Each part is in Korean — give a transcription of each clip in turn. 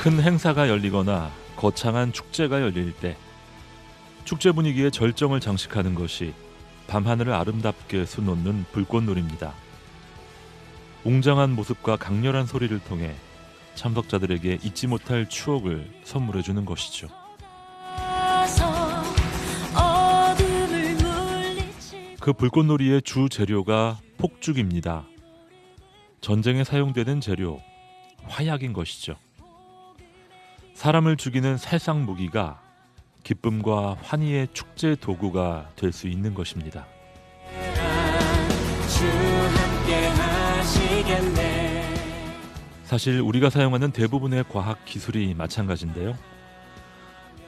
큰 행사가 열리거나 거창한 축제가 열릴 때 축제 분위기에 절정을 장식하는 것이 밤하늘을 아름답게 수놓는 불꽃놀이입니다. 웅장한 모습과 강렬한 소리를 통해 참석자들에게 잊지 못할 추억을 선물해 주는 것이죠. 그 불꽃놀이의 주 재료가 폭죽입니다. 전쟁에 사용되는 재료, 화약인 것이죠. 사람을 죽이는 살상 무기가 기쁨과 환희의 축제 도구가 될 수 있는 것입니다. 사실 우리가 사용하는 대부분의 과학 기술이 마찬가지인데요.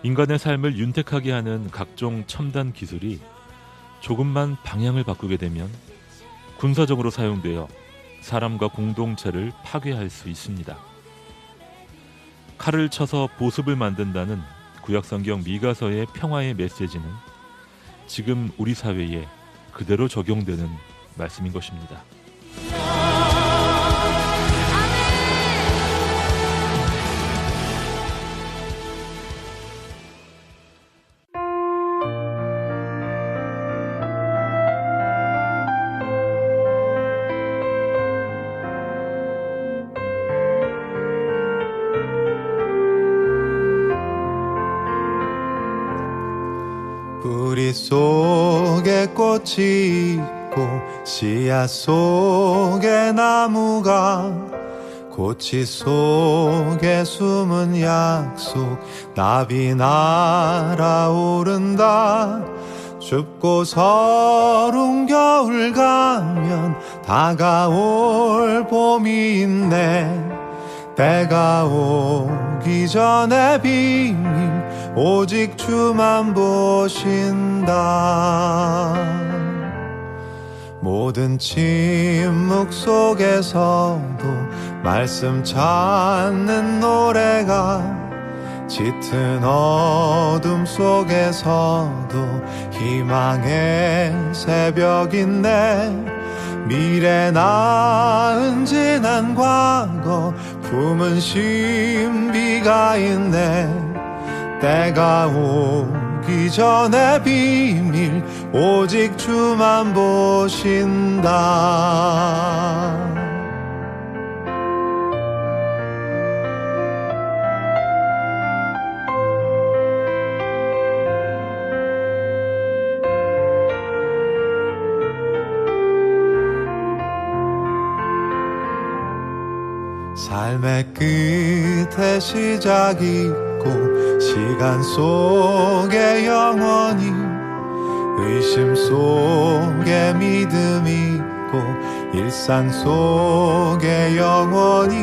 인간의 삶을 윤택하게 하는 각종 첨단 기술이 조금만 방향을 바꾸게 되면 군사적으로 사용되어 사람과 공동체를 파괴할 수 있습니다. 칼을 쳐서 보습을 만든다는 구약성경 미가서의 평화의 메시지는 지금 우리 사회에 그대로 적용되는 말씀인 것입니다. 뿌리 속에 꽃이 있고 씨앗 속에 나무가 고치 속에 숨은 약속 나비 날아오른다. 춥고 서러운 겨울 가면 다가올 봄이 있네. 때가 오기 전에 비밀 오직 주만 보신다. 모든 침묵 속에서도 말씀 찾는 노래가 짙은 어둠 속에서도 희망의 새벽인데 미래 나은 지난 과거 품은 신비가 있네. 때가 오기 전에 비밀 오직 주만 보신다. 삶의 끝에 시작이 있고 시간 속에 영원히 의심 속에 믿음이 있고 일상 속에 영원히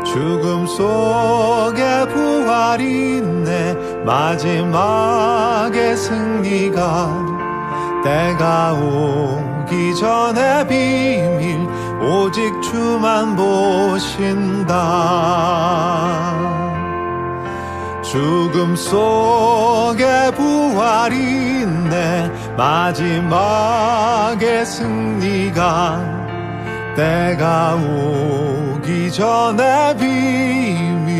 죽음 속에 부활이 있네. 마지막에 승리가 때가 오기 전에 비밀 오직 주만 보신다. 죽음 속에 부활이 있네. 마지막에 승리가 때가 오기 전에 비밀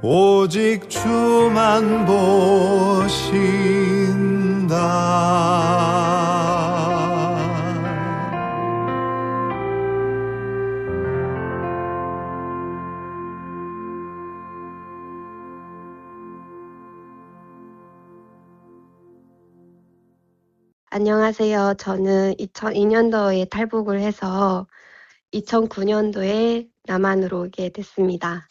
오직 주만 보신다. 안녕하세요. 저는 2002년도에 탈북을 해서 2009년도에 남한으로 오게 됐습니다.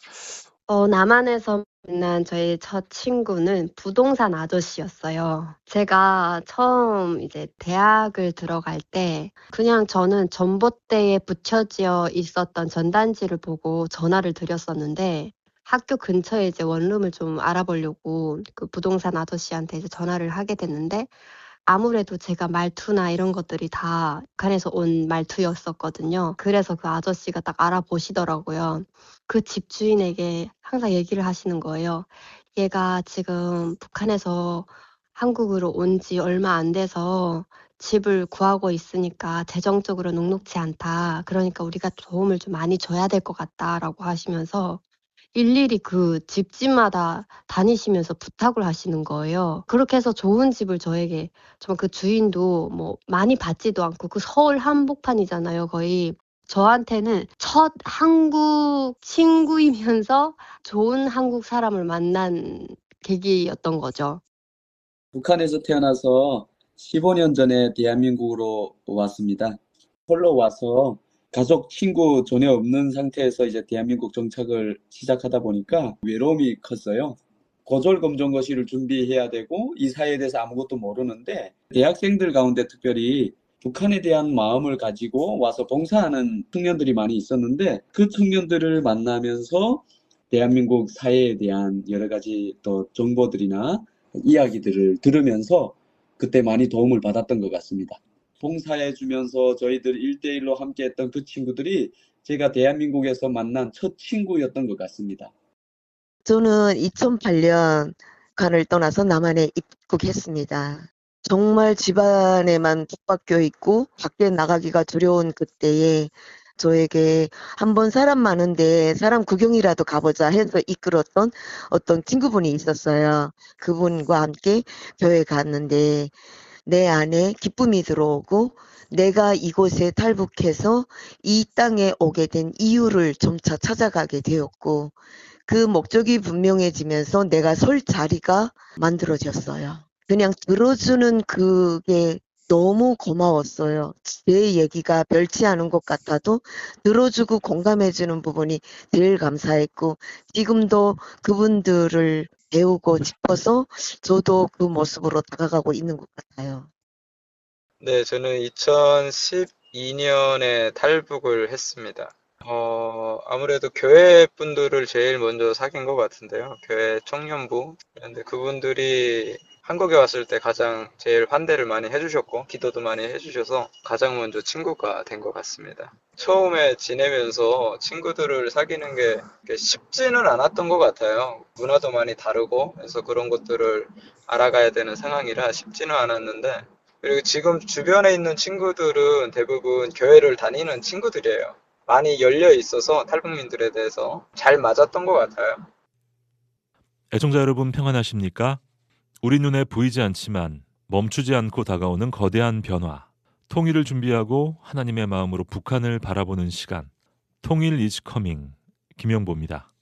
남한에서 만난 저의 첫 친구는 부동산 아저씨였어요. 제가 처음 이제 대학을 들어갈 때 그냥 저는 전봇대에 붙여져 있었던 전단지를 보고 전화를 드렸었는데 학교 근처에 이제 원룸을 좀 알아보려고 그 부동산 아저씨한테 이제 전화를 하게 됐는데 아무래도 제가 말투나 이런 것들이 다 북한에서 온 말투였었거든요. 그래서 그 아저씨가 딱 알아보시더라고요. 그 집주인에게 항상 얘기를 하시는 거예요. 얘가 지금 북한에서 한국으로 온 지 얼마 안 돼서 집을 구하고 있으니까 재정적으로 녹록지 않다. 그러니까 우리가 도움을 좀 많이 줘야 될 것 같다라고 하시면서 일일이 그 집집마다 다니시면서 부탁을 하시는 거예요. 그렇게 해서 좋은 집을 저에게 정말 그 주인도 뭐 많이 받지도 않고 그 서울 한복판이잖아요, 거의. 저한테는 첫 한국 친구이면서 좋은 한국 사람을 만난 계기였던 거죠. 북한에서 태어나서 15년 전에 대한민국으로 왔습니다. 홀로 와서 가족, 친구 전혀 없는 상태에서 이제 대한민국 정착을 시작하다 보니까 외로움이 컸어요. 고졸검정고시를 준비해야 되고 이 사회에 대해서 아무것도 모르는데 대학생들 가운데 특별히 북한에 대한 마음을 가지고 와서 봉사하는 청년들이 많이 있었는데 그 청년들을 만나면서 대한민국 사회에 대한 여러 가지 또 정보들이나 이야기들을 들으면서 그때 많이 도움을 받았던 것 같습니다. 봉사해 주면서 저희들 1대1로 함께 했던 그 친구들이 제가 대한민국에서 만난 첫 친구였던 것 같습니다. 저는 2008년 북한을 떠나서 남한에 입국했습니다. 정말 집안에만 붙박혀 있고 밖에 나가기가 두려운 그때에 저에게 한번 사람 많은데 사람 구경이라도 가보자 해서 이끌었던 어떤 친구분이 있었어요. 그분과 함께 교회 갔는데 내 안에 기쁨이 들어오고 내가 이곳에 탈북해서 이 땅에 오게 된 이유를 점차 찾아가게 되었고 그 목적이 분명해지면서 내가 설 자리가 만들어졌어요. 그냥 들어주는 그게 너무 고마웠어요. 제 얘기가 별치 않은 것 같아도 들어주고 공감해주는 부분이 제일 감사했고 지금도 그분들을 배우고 싶어서 저도 그 모습으로 다가가고 있는 것 같아요. 네, 저는 2012년에 탈북을 했습니다. 아무래도 교회 분들을 제일 먼저 사귄 것 같은데요. 교회 청년부. 그런데 그분들이 한국에 왔을 때 가장 제일 환대를 많이 해주셨고, 기도도 많이 해주셔서 가장 먼저 친구가 된 것 같습니다. 처음에 지내면서 친구들을 사귀는 게 쉽지는 않았던 것 같아요. 문화도 많이 다르고, 그래서 그런 것들을 알아가야 되는 상황이라 쉽지는 않았는데, 그리고 지금 주변에 있는 친구들은 대부분 교회를 다니는 친구들이에요. 많이 열려 있어서 탈북민들에 대해서 잘 맞았던 것 같아요. 애청자 여러분 평안하십니까? 우리 눈에 보이지 않지만 멈추지 않고 다가오는 거대한 변화. 통일을 준비하고 하나님의 마음으로 북한을 바라보는 시간. 통일 is coming. 김영보입니다.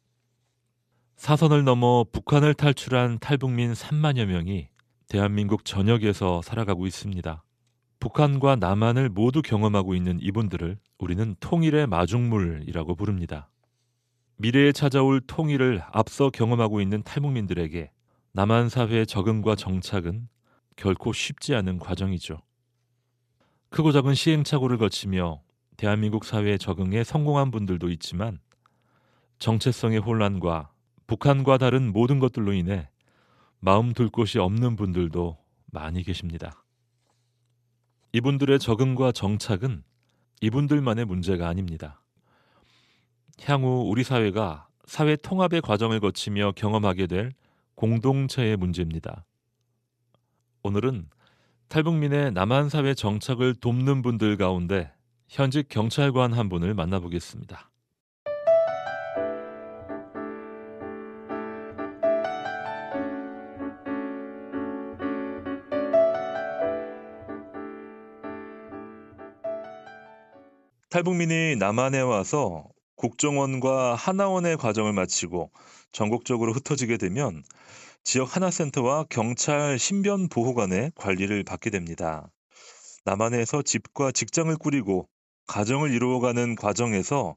사선을 넘어 북한을 탈출한 탈북민 3만여 명이 대한민국 전역에서 살아가고 있습니다. 북한과 남한을 모두 경험하고 있는 이분들을 우리는 통일의 마중물이라고 부릅니다. 미래에 찾아올 통일을 앞서 경험하고 있는 탈북민들에게 남한 사회의 적응과 정착은 결코 쉽지 않은 과정이죠. 크고 작은 시행착오를 거치며 대한민국 사회에 적응에 성공한 분들도 있지만 정체성의 혼란과 북한과 다른 모든 것들로 인해 마음 둘 곳이 없는 분들도 많이 계십니다. 이분들의 적응과 정착은 이분들만의 문제가 아닙니다. 향후 우리 사회가 사회 통합의 과정을 거치며 경험하게 될 공동체의 문제입니다. 오늘은 탈북민의 남한 사회 정착을 돕는 분들 가운데 현직 경찰관 한 분을 만나보겠습니다. 탈북민이 남한에 와서 국정원과 하나원의 과정을 마치고 전국적으로 흩어지게 되면 지역 하나센터와 경찰 신변보호관의 관리를 받게 됩니다. 남한에서 집과 직장을 꾸리고 가정을 이루어가는 과정에서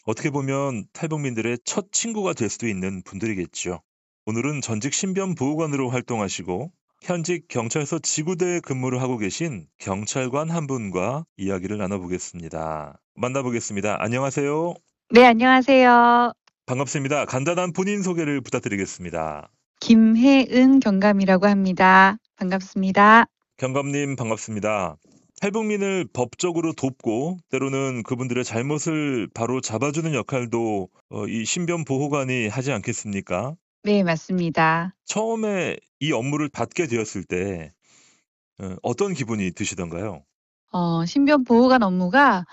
어떻게 보면 탈북민들의 첫 친구가 될 수도 있는 분들이겠죠. 오늘은 전직 신변보호관으로 활동하시고 현직 경찰서 지구대에 근무를 하고 계신 경찰관 한 분과 이야기를 나눠보겠습니다. 만나보겠습니다. 안녕하세요. 네, 안녕하세요. 반갑습니다. 간단한 본인 소개를 부탁드리겠습니다. 김혜은 경감이라고 합니다. 반갑습니다. 경감님 반갑습니다. 탈북민을 법적으로 돕고 때로는 그분들의 잘못을 바로 잡아주는 역할도 이 신변보호관이 하지 않겠습니까? 네, 맞습니다. 처음에 이 업무를 받게 되었을 때 어떤 기분이 드시던가요? 신변 보호관 업무가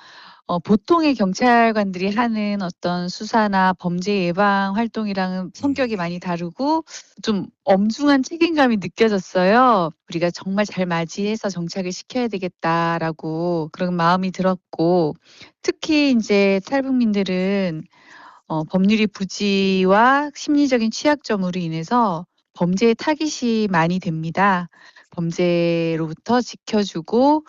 보통의 경찰관들이 하는 어떤 수사나 범죄 예방 활동이랑은 성격이 많이 다르고 좀 엄중한 책임감이 느껴졌어요. '우리가 정말 잘 맞이해서 정착을 시켜야 되겠다.'라고 그런 마음이 들었고, 특히 인제 탈북민들은 법률이 부지와 심리적인 취약점으로 인해서 범죄의 타깃이 많이 됩니다. 범죄로부터 지켜주고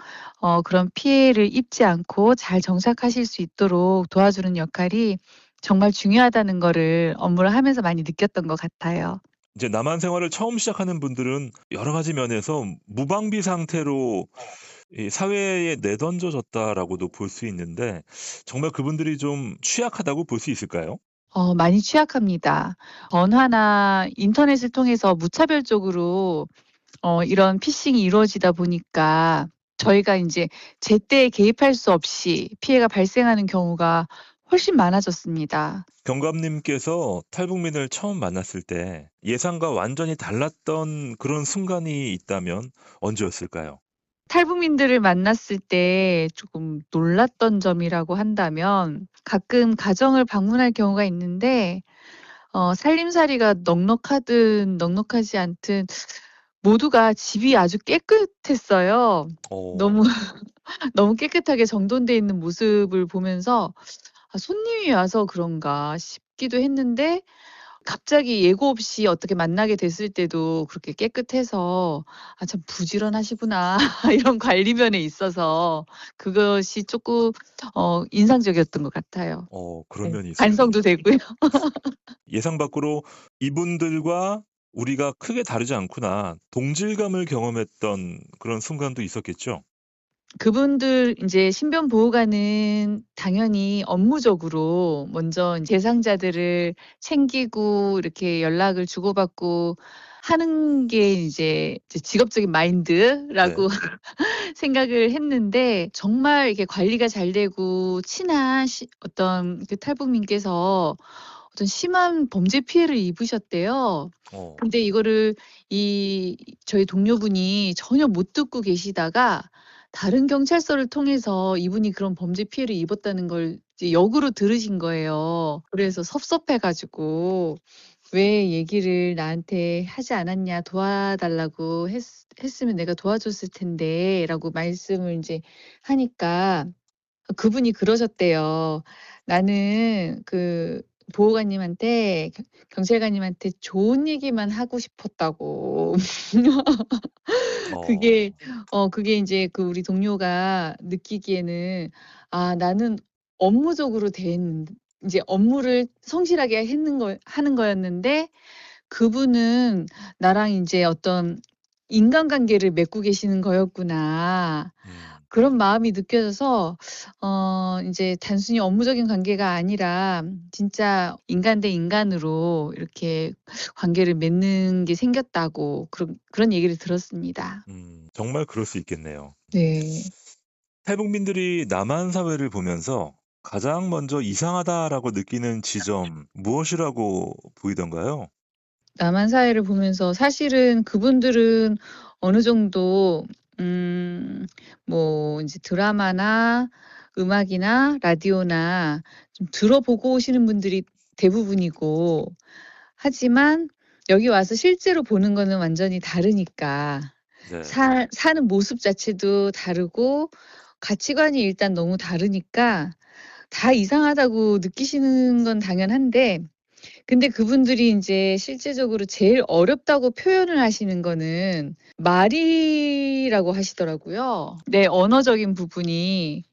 그런 피해를 입지 않고 잘 정착하실 수 있도록 도와주는 역할이 정말 중요하다는 거를 업무를 하면서 많이 느꼈던 것 같아요. 이제 남한 생활을 처음 시작하는 분들은 여러 가지 면에서 무방비 상태로 이 사회에 내던져졌다라고도 볼 수 있는데 정말 그분들이 좀 취약하다고 볼 수 있을까요? 많이 취약합니다. 전화나 인터넷을 통해서 무차별적으로 이런 피싱이 이루어지다 보니까 저희가 인제 제때 개입할 수 없이 피해가 발생하는 경우가 훨씬 많아졌습니다. 경감님께서 탈북민을 처음 만났을 때 예상과 완전히 달랐던 그런 순간이 있다면 언제였을까요? 탈북민들을 만났을 때 조금 놀랐던 점이라고 한다면, 가끔 가정을 방문할 경우가 있는데 살림살이가 넉넉하든 넉넉하지 않든 모두가 집이 아주 깨끗했어요. 어. 너무 너무 깨끗하게 정돈돼 있는 모습을 보면서 '아, 손님이 와서 그런가?' 싶기도 했는데, 갑자기 예고 없이 어떻게 만나게 됐을 때도 그렇게 깨끗해서 '아, 참 부지런하시구나.' 이런 관리면에 있어서 그것이 쪼끔 인상적이었던 것 같아요. 그런 네. 면이 있었군요. 반성도 되고요. 예상 밖으로 '이분들과 우리가 크게 다르지 않구나.' 동질감을 경험했던 그런 순간도 있었겠죠? 그분들 인제 신변 보호관은 당연히 업무적으로 먼저 대상자들을 챙기고 이렇게 연락을 주고받고 하는 게 이제 직업적인 마인드라고 네. 생각을 했는데, 정말 이렇게 관리가 잘 되고 친한 어떤 그 탈북민께서 어떤 심한 범죄 피해를 입으셨대요. 어. 근데 이거를 저희 동료분이 전혀 못 듣고 계시다가 다른 경찰서를 통해서 이분이 그런 범죄 피해를 입었다는 걸 이제 역으로 들으신 거예요. 그래서 섭섭해 가지고 "왜 얘기를 나한테 하지 않았냐. 도와달라고 했으면 내가 도와줬을 텐데."라고 말씀을 인제 하니까 그분이 그러셨대요. "나는 그 보호관님한테 경찰관님한테 좋은 얘기만 하고 싶었다."고. 그게 어. 그게 인제 그 우리 동료가 느끼기에는 '아, 나는 업무적으로 인제 업무를 성실하게 하는 거였는데 그분은 나랑 인제 어떤 인간관계를 맺고 계시는 거였구나.' 음. 그런 마음이 느껴져서 인제 단순히 업무적인 관계가 아니라 진짜 인간 대 인간으로 이렇게 관계를 맺는 게 생겼다고 그런 얘기를 들었습니다. 정말 그럴 수 있겠네요. 네. 탈북민들이 남한 사회를 보면서 가장 먼저 '이상하다.'라고 느끼는 지점 무엇이라고 보이던가요? 남한 사회를 보면서 사실은 그분들은 어느 정도 뭐 인제 드라마나 음악이나 라디오나 좀 들어보고 오시는 분들이 대부분이고, 하지만 여기 와서 실제로 보는 거는 완전히 다르니까 네. 사는 모습 자체도 다르고 가치관이 일단 너무 다르니까 다 이상하다고 느끼시는 건 당연한데, 근데 그분들이 인제 실제적으로 제일 어렵다고 표현을 하시는 거는 말이라고 하시더라고요. 네, 언어적인 부분이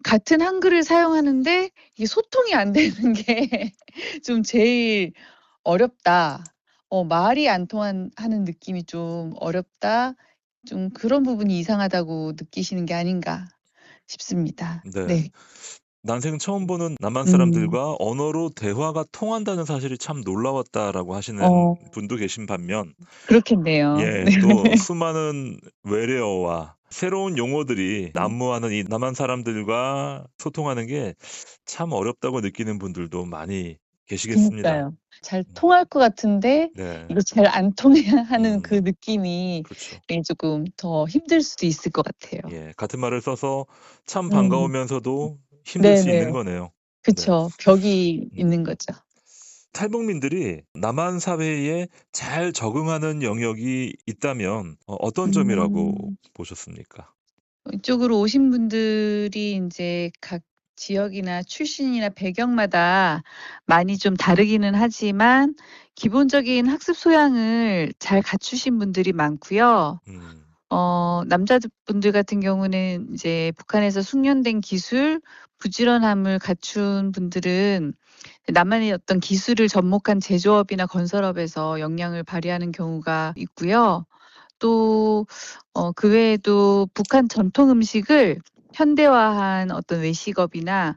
같은 한글을 사용하는데 이게 소통이 안 되는 게 좀 제일 어렵다. 말이 안 하는 느낌이 좀 어렵다. 좀 그런 부분이 이상하다고 느끼시는 게 아닌가 싶습니다. 네. 네. 난생 처음 보는 남한 음. 사람들과 언어로 대화가 통한다는 사실이 참 놀라웠다라고 하시는 어 분도 계신 반면 그렇겠네요. 네. 또 수많은 외래어와 새로운 용어들이 난무하는 이 남한 사람들과 소통하는 게 참 어렵다고 느끼는 분들도 많이 계시겠습니다. 그니까요. 잘 음. 통할 것 같은데 네. 이거 잘 안 통해야 하는 그 음. 느낌이 그렇죠. 조금 더 힘들 수도 있을 것 같아요. 예. 같은 말을 써서 참 음. 반가우면서도 힘들 수 있는 네네. 거네요. 네. 그쵸. 벽이 음. 있는 거죠. 탈북민들이 남한 사회에 잘 적응하는 영역이 있다면 어떤 점이라고 음. 보셨습니까? 이쪽으로 오신 분들이 인제 각 지역이나 출신이나 배경마다 많이 좀 다르기는 하지만 기본적인 학습 소양을 잘 갖추신 분들이 많고요. 음. 남자분들 같은 경우는 이제 북한에서 숙련된 기술, 부지런함을 갖춘 분들은 나만의 어떤 기술을 접목한 제조업이나 건설업에서 역량을 발휘하는 경우가 있고요. 또 그 외에도 북한 전통 음식을 현대화한 어떤 외식업이나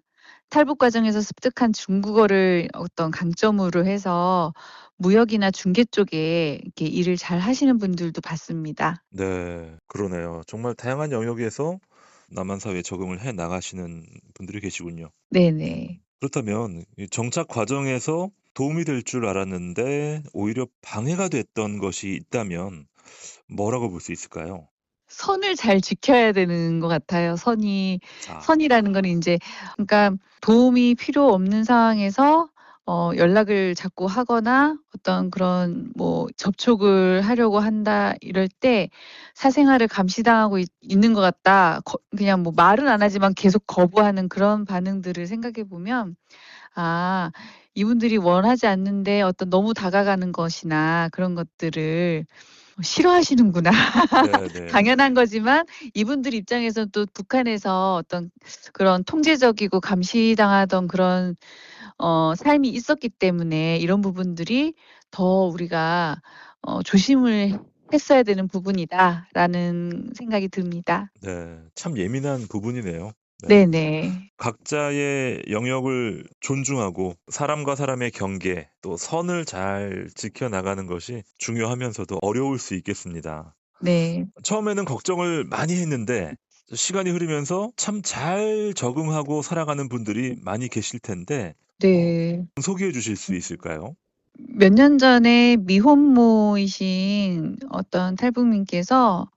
탈북 과정에서 습득한 중국어를 어떤 강점으로 해서 무역이나 중개 쪽에 이렇게 일을 잘 하시는 분들도 봤습니다. 네. 그러네요. 정말 다양한 영역에서 남한 사회에 적응을 해 나가시는 분들이 계시군요. 네네. 그렇다면 이 정착 과정에서 도움이 될 줄 알았는데 오히려 방해가 됐던 것이 있다면 뭐라고 볼 수 있을까요? 선을 잘 지켜야 되는 것 같아요. 아. 선이라는 거는 인제 그러니까 도움이 필요 없는 상황에서 연락을 자꾸 하거나 어떤 그런 뭐 접촉을 하려고 한다 이럴 때 '사생활을 감시당하고 있는 것 같다.' 그냥 뭐 말은 안 하지만 계속 거부하는 그런 반응들을 생각해 보면 '아 이분들이 원하지 않는데 어떤 너무 다가가는 것이나 그런 것들을 싫어하시는구나.' 네네. 당연한 거지만 이분들 입장에서는 또 북한에서 어떤 그런 통제적이고 감시당하던 그런 삶이 있었기 때문에 이런 부분들이 더 우리가 '조심을 했어야 되는 부분이다.'라는 생각이 듭니다. 네. 참 예민한 부분이네요. 네. 네네. 각자의 영역을 존중하고 사람과 사람의 경계 또 선을 잘 지켜 나가는 것이 중요하면서도 어려울 수 있겠습니다. 네. 처음에는 걱정을 많이 했는데 시간이 흐르면서 참 잘 적응하고 살아가는 분들이 많이 계실 텐데 네. 소개해 주실 수 있을까요? 몇 년 전에 미혼모이신 어떤 탈북민께서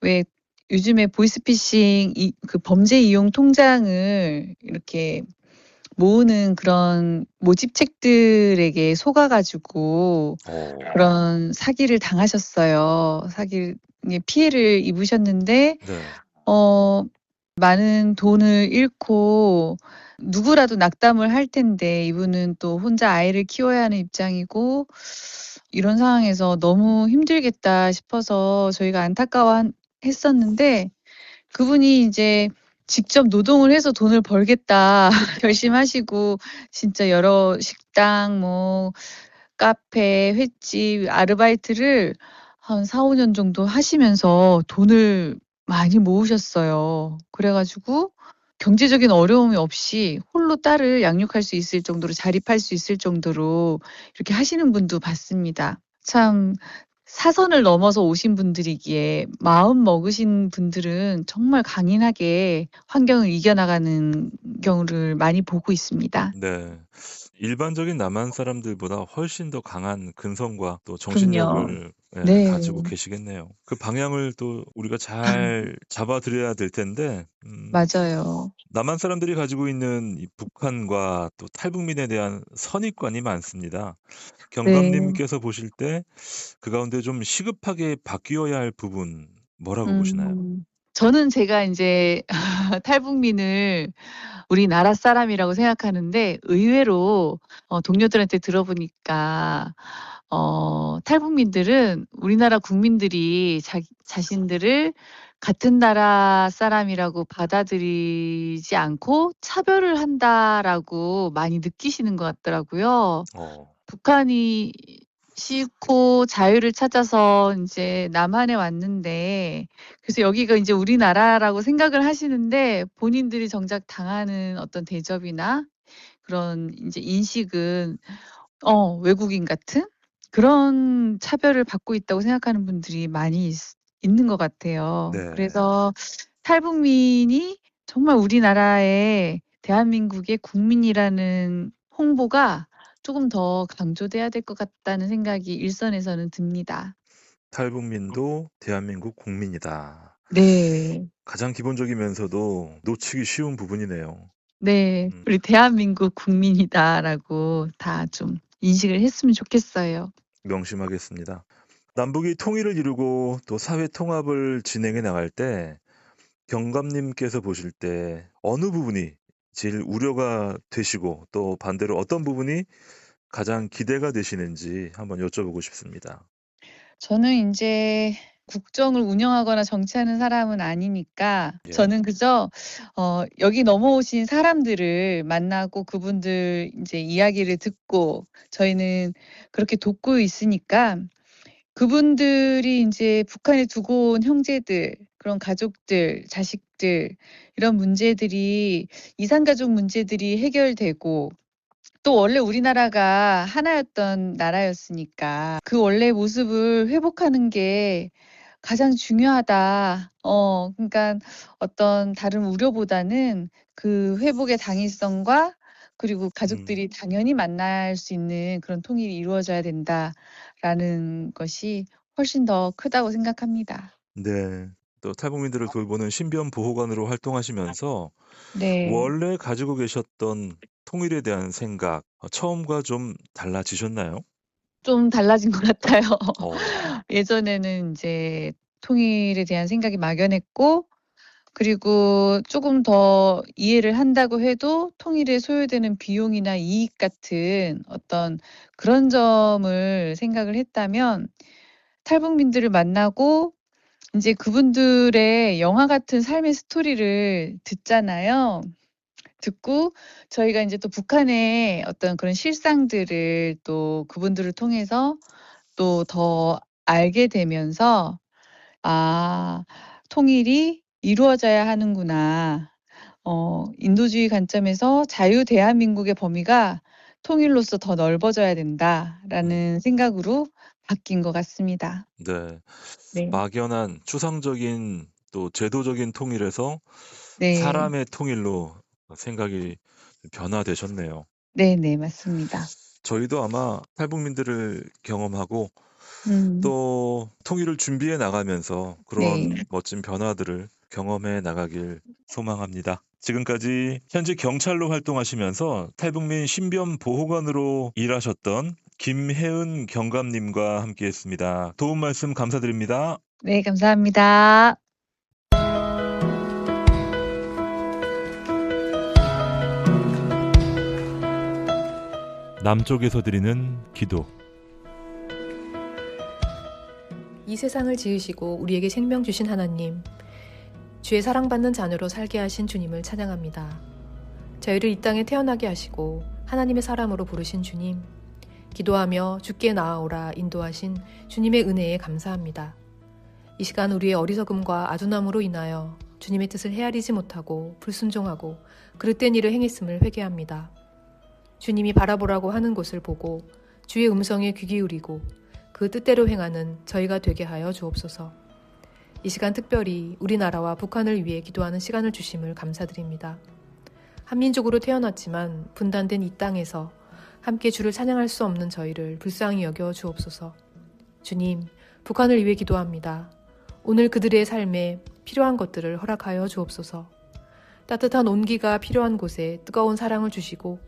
왜 요즘에 보이스피싱 그 범죄 이용 통장을 이렇게 모으는 그런 모집책들에게 속아 가지고 그런 사기를 당하셨어요. 사기에 피해를 입으셨는데 네. 많은 돈을 잃고 누구라도 낙담을 할 텐데 이분은 또 혼자 아이를 키워야 하는 입장이고 이런 상황에서 너무 힘들겠다 싶어서 저희가 했었는데 그분이 이제 직접 노동을 해서 돈을 벌겠다 결심하시고 진짜 여러 식당 뭐 카페, 횟집, 아르바이트를 한 4-5년 정도 하시면서 돈을 많이 모으셨어요. 그래 가지고 경제적인 어려움이 없이 홀로 딸을 양육할 수 있을 정도로 자립할 수 있을 정도로 이렇게 하시는 분도 봤습니다. 참 사선을 넘어서 오신 분들이기에 마음 먹으신 분들은 정말 강인하게 환경을 이겨나가는 경우를 많이 보고 있습니다. 네. 일반적인 남한 사람들보다 훨씬 더 강한 근성과 또 그럼요. 정신력을 네. 가지고 계시겠네요. 그 방향을 또 우리가 잘 잡아 드려야 될 텐데 맞아요. 남한 사람들이 가지고 있는 이 북한과 또 탈북민에 대한 선입관이 많습니다. 경감 네. 님께서 보실 때 그 가운데 좀 시급하게 바뀌어야 할 부분 뭐라고 보시나요? 저는 제가 인제 탈북민을 우리나라 사람이라고 생각하는데 의외로 동료들한테 들어보니까 탈북민들은 우리나라 국민들이 자신들을 같은 나라 사람이라고 받아들이지 않고 '차별을 한다.'라고 많이 느끼시는 것 같더라고요. 어. 북한이 싫고 자유를 찾아서 인제 남한에 왔는데 그래서 여기가 인제 우리나라라고 생각을 하시는데 본인들이 정작 당하는 어떤 대접이나 그런 인제 인식은 외국인 같은 그런 차별을 받고 있다고 생각하는 분들이 많이 있는 것 같아요. 네. 그래서 탈북민이 정말 우리나라의 대한민국의 국민이라는 홍보가 조금 더 강조돼야 될 것 같다는 생각이 일선에서는 듭니다. 탈북민도 대한민국 국민이다. 네. 가장 기본적이면서도 놓치기 쉬운 부분이네요. 네. 음. 우리 대한민국 국민이다라고 다 좀 인식을 했으면 좋겠어요. 명심하겠습니다. 남북이 통일을 이루고 또 사회 통합을 진행해 나갈 때 경감님께서 보실 때 어느 부분이 제일 우려가 되시고 또 반대로 어떤 부분이 가장 기대가 되시는지 한번 여쭤보고 싶습니다. 저는 인제 국정을 운영하거나 정치하는 사람은 아니니까 예. 저는 그저 여기 넘어오신 사람들을 만나고 그분들 인제 이야기를 듣고 저희는 그렇게 돕고 있으니까 그분들이 인제 북한에 두고 온 형제들, 그런 가족들, 자식들 이런 문제들이 이산가족 문제들이 해결되고 또 원래 우리나라가 하나였던 나라였으니까 그 원래 모습을 회복하는 게 가장 중요하다. 그러니깐 어떤 다른 우려보다는 그 회복의 당위성과 그리고 가족들이 당연히 만날 수 있는 그런 통일이 이루어져야 된다라는 것이 훨씬 더 크다고 생각합니다. 네. 또 탈북민들을 돌보는 신변 보호관으로 활동하시면서 네. 원래 가지고 계셨던 통일에 대한 생각, 처음과 좀 달라지셨나요? 좀 달라진 것 같아요. 어. 예전에는 인제 통일에 대한 생각이 막연했고 그리고 쪼금 더 이해를 한다고 해도 통일에 소요되는 비용이나 이익 같은 어떤 그런 점을 생각을 했다면 탈북민들을 만나고 인제 그분들의 영화 같은 삶의 스토리를 듣잖아요. 듣고 저희가 인제 또 북한의 어떤 그런 실상들을 또 그분들을 통해서 또 더 알게 되면서 '아 통일이 이루어져야 하는구나. 인도주의 관점에서 자유 대한민국의 범위가 통일로서 더 넓어져야 된다.'라는 생각으로 바뀐 것 같습니다. 네. 네. 막연한 추상적인 또 제도적인 통일에서 네. 사람의 통일로 생각이 변화되셨네요. 네네. 맞습니다. 저희도 아마 탈북민들을 경험하고 음. 또 통일을 준비해 나가면서 그런 네. 멋진 변화들을 경험해 나가길 소망합니다. 지금까지 현재 경찰로 활동하시면서 탈북민 신변 보호관으로 일하셨던 김혜은 경감님과 함께했습니다. 도움 말씀 감사드립니다. 네. 감사합니다. 남쪽에서 드리는 기도. 이 세상을 지으시고 우리에게 생명 주신 하나님, 주의 사랑받는 자녀로 살게 하신 주님을 찬양합니다. 저희를 이 땅에 태어나게 하시고 하나님의 사람으로 부르신 주님, 기도하며 주께 나아오라 인도하신 주님의 은혜에 감사합니다. 이 시간 우리의 어리석음과 아둔함으로 인하여 주님의 뜻을 헤아리지 못하고 불순종하고 그릇된 일을 행했음을 회개합니다. 주님이 바라보라고 하는 곳을 보고 주의 음성에 귀 기울이고 그 뜻대로 행하는 저희가 되게 하여 주옵소서. 이 시간 특별히 우리나라와 북한을 위해 기도하는 시간을 주심을 감사드립니다. 한민족으로 태어났지만 분단된 이 땅에서 함께 주를 찬양할 수 없는 저희를 불쌍히 여겨 주옵소서. 주님, 북한을 위해 기도합니다. 오늘 그들의 삶에 필요한 것들을 허락하여 주옵소서. 따뜻한 온기가 필요한 곳에 뜨거운 사랑을 주시고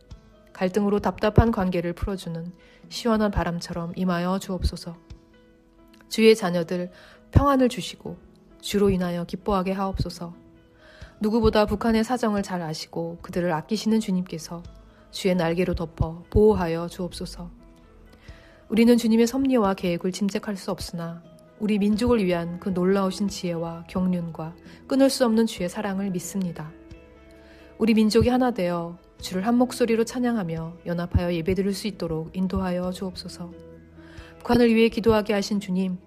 갈등으로 답답한 관계를 풀어주는 시원한 바람처럼 임하여 주옵소서. 주의 자녀들 평안을 주시고 주로 인하여 기뻐하게 하옵소서. 누구보다 북한의 사정을 잘 아시고 그들을 아끼시는 주님께서 주의 날개로 덮어 보호하여 주옵소서. 우리는 주님의 섭리와 계획을 짐작할 수 없으나 우리 민족을 위한 그 놀라우신 지혜와 경륜과 끊을 수 없는 주의 사랑을 믿습니다. 우리 민족이 하나 되어 주를 한 목소리로 찬양하며 연합하여 예배드릴 수 있도록 인도하여 주옵소서. 북한을 위해 기도하게 하신 주님,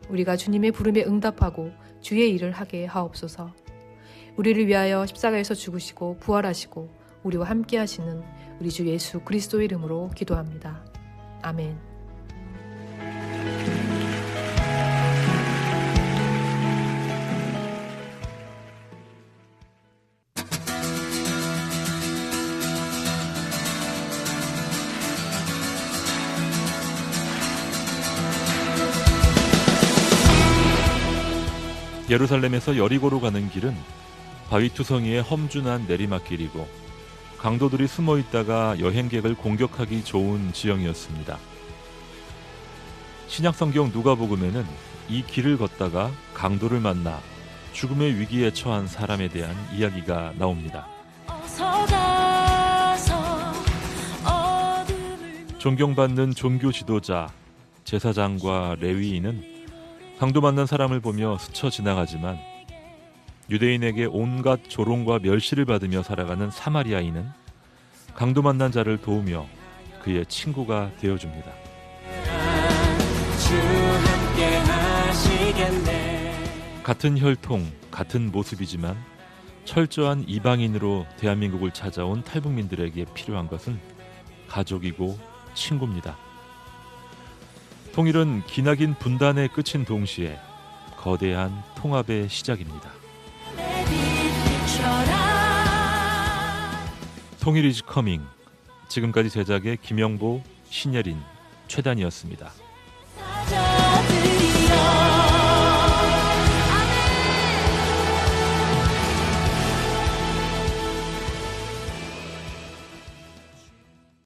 우리가 주님의 부름에 응답하고 주의 일을 하게 하옵소서. 우리를 위하여 십자가에서 죽으시고 부활하시고 우리와 함께 하시는 우리 주 예수 그리스도의 이름으로 기도합니다. 아멘. 예루살렘에서 여리고로 가는 길은 바위투성이의 험준한 내리막길이고 강도들이 숨어 있다가 여행객을 공격하기 좋은 지형이었습니다. 신약성경 누가복음에는 이 길을 걷다가 강도를 만나 죽음의 위기에 처한 사람에 대한 이야기가 나옵니다. 존경받는 종교 지도자, 제사장과 레위인은 강도 만난 사람을 보며 스쳐 지나가지만 유대인에게 온갖 조롱과 멸시를 받으며 살아가는 사마리아인은 강도 만난 자를 도우며 그의 친구가 되어줍니다. 같은 혈통, 같은 모습이지만 철저한 이방인으로 대한민국을 찾아온 탈북민들에게 필요한 것은 가족이고 친구입니다. 통일은 기나긴 분단의 끝인 동시에 거대한 통합의 시작입니다. 통일 이즈 커밍. 지금까지 제작의 김영보, 신예린, 최단이었습니다.